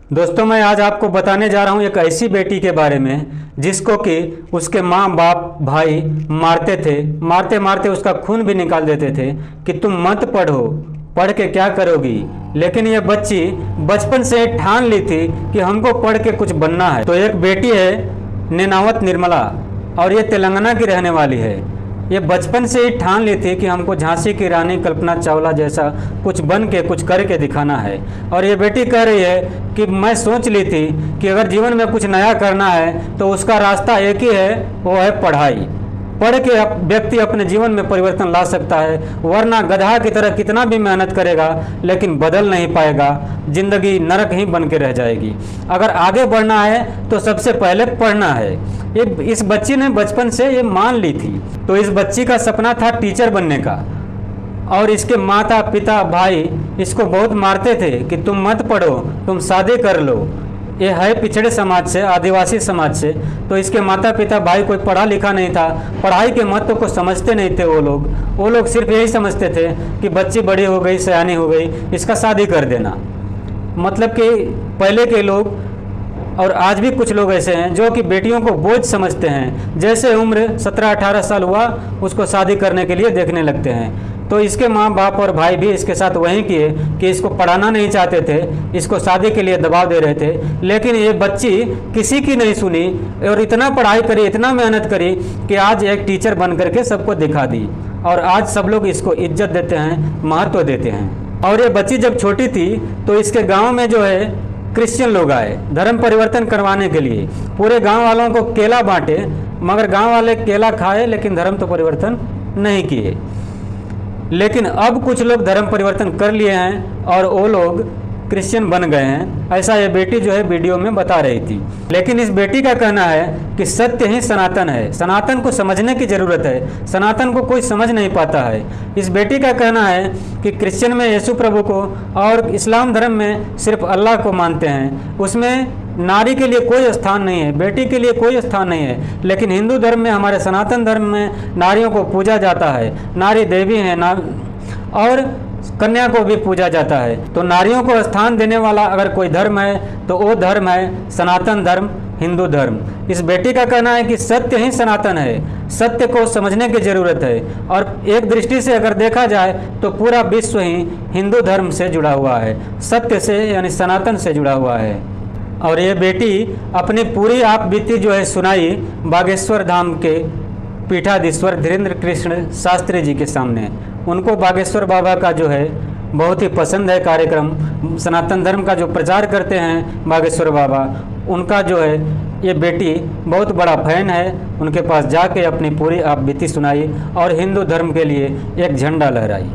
दोस्तों, मैं आज आपको बताने जा रहा हूँ एक ऐसी बेटी के बारे में जिसको कि उसके माँ बाप भाई मारते थे, मारते मारते उसका खून भी निकाल देते थे कि तुम मत पढ़ो, पढ़ के क्या करोगी। लेकिन ये बच्ची बचपन से ठान ली थी कि हमको पढ़ के कुछ बनना है। तो एक बेटी है नेनावत निर्मला और ये तेलंगाना की रहने वाली है। ये बचपन से ही ठान ली थी कि हमको झांसी की रानी कल्पना चावला जैसा कुछ बन के कुछ करके दिखाना है। और ये बेटी कह रही है कि मैं सोच ली थी कि अगर जीवन में कुछ नया करना है तो उसका रास्ता एक ही है, वो है पढ़ाई। पढ़ के व्यक्ति अपने जीवन में परिवर्तन ला सकता है, वरना गधा की तरह कितना भी मेहनत करेगा लेकिन बदल नहीं पाएगा, जिंदगी नरक ही बन के रह जाएगी। अगर आगे बढ़ना है तो सबसे पहले पढ़ना है। ये इस बच्ची ने बचपन से ये मान ली थी। तो इस बच्ची का सपना था टीचर बनने का, और इसके माता पिता भाई इसको बहुत मारते थे कि तुम मत पढ़ो, तुम शादी कर लो। ये है पिछड़े समाज से, आदिवासी समाज से। तो इसके माता पिता भाई कोई पढ़ा लिखा नहीं था, पढ़ाई के महत्व को समझते नहीं थे। वो लोग सिर्फ यही समझते थे कि बच्ची बड़ी हो गई, सयानी हो गई, इसका शादी कर देना। मतलब कि पहले के लोग और आज भी कुछ लोग ऐसे हैं जो कि बेटियों को बोझ समझते हैं। जैसे उम्र 17-18 साल हुआ उसको शादी करने के लिए देखने लगते हैं। तो इसके माँ बाप और भाई भी इसके साथ वही किए कि इसको पढ़ाना नहीं चाहते थे, इसको शादी के लिए दबाव दे रहे थे। लेकिन ये बच्ची किसी की नहीं सुनी और इतना पढ़ाई करी, इतना मेहनत करी कि आज एक टीचर बन करके सबको दिखा दी। और आज सब लोग इसको इज्जत देते हैं, महत्व देते हैं। और ये बच्ची जब छोटी थी तो इसके गाँव में जो है क्रिश्चियन लोग आए धर्म परिवर्तन करवाने के लिए। पूरे गांव वालों को केला बांटे, मगर गांव वाले केला खाए लेकिन धर्म तो परिवर्तन नहीं किए। लेकिन अब कुछ लोग धर्म परिवर्तन कर लिए हैं और वो लोग क्रिश्चियन बन गए हैं, ऐसा ये बेटी जो है वीडियो में बता रही थी। लेकिन इस बेटी का कहना है कि सत्य ही सनातन है, सनातन को समझने की ज़रूरत है, सनातन को कोई समझ नहीं पाता है। इस बेटी का कहना है कि क्रिश्चियन में यीशु प्रभु को और इस्लाम धर्म में सिर्फ अल्लाह को मानते हैं, उसमें नारी के लिए कोई स्थान नहीं है, बेटी के लिए कोई स्थान नहीं है। लेकिन हिंदू धर्म में, हमारे सनातन धर्म में नारियों को पूजा जाता है, नारी देवी है और कन्या को भी पूजा जाता है। तो नारियों को स्थान देने वाला अगर कोई धर्म है तो वो धर्म है सनातन धर्म, हिंदू धर्म। इस बेटी का कहना है कि सत्य ही सनातन है, सत्य को समझने की ज़रूरत है। और एक दृष्टि से अगर देखा जाए तो पूरा विश्व ही हिंदू धर्म से जुड़ा हुआ है, सत्य से यानी सनातन से जुड़ा हुआ है। और ये बेटी अपनी पूरी आप बीती जो है सुनाई बागेश्वर धाम के पीठाधीश्वर धीरेन्द्र कृष्ण शास्त्री जी के सामने। उनको बागेश्वर बाबा का जो है बहुत ही पसंद है कार्यक्रम, सनातन धर्म का जो प्रचार करते हैं बागेश्वर बाबा, उनका जो है ये बेटी बहुत बड़ा फैन है। उनके पास जाके अपनी पूरी आप बीती सुनाई और हिंदू धर्म के लिए एक झंडा लहराई।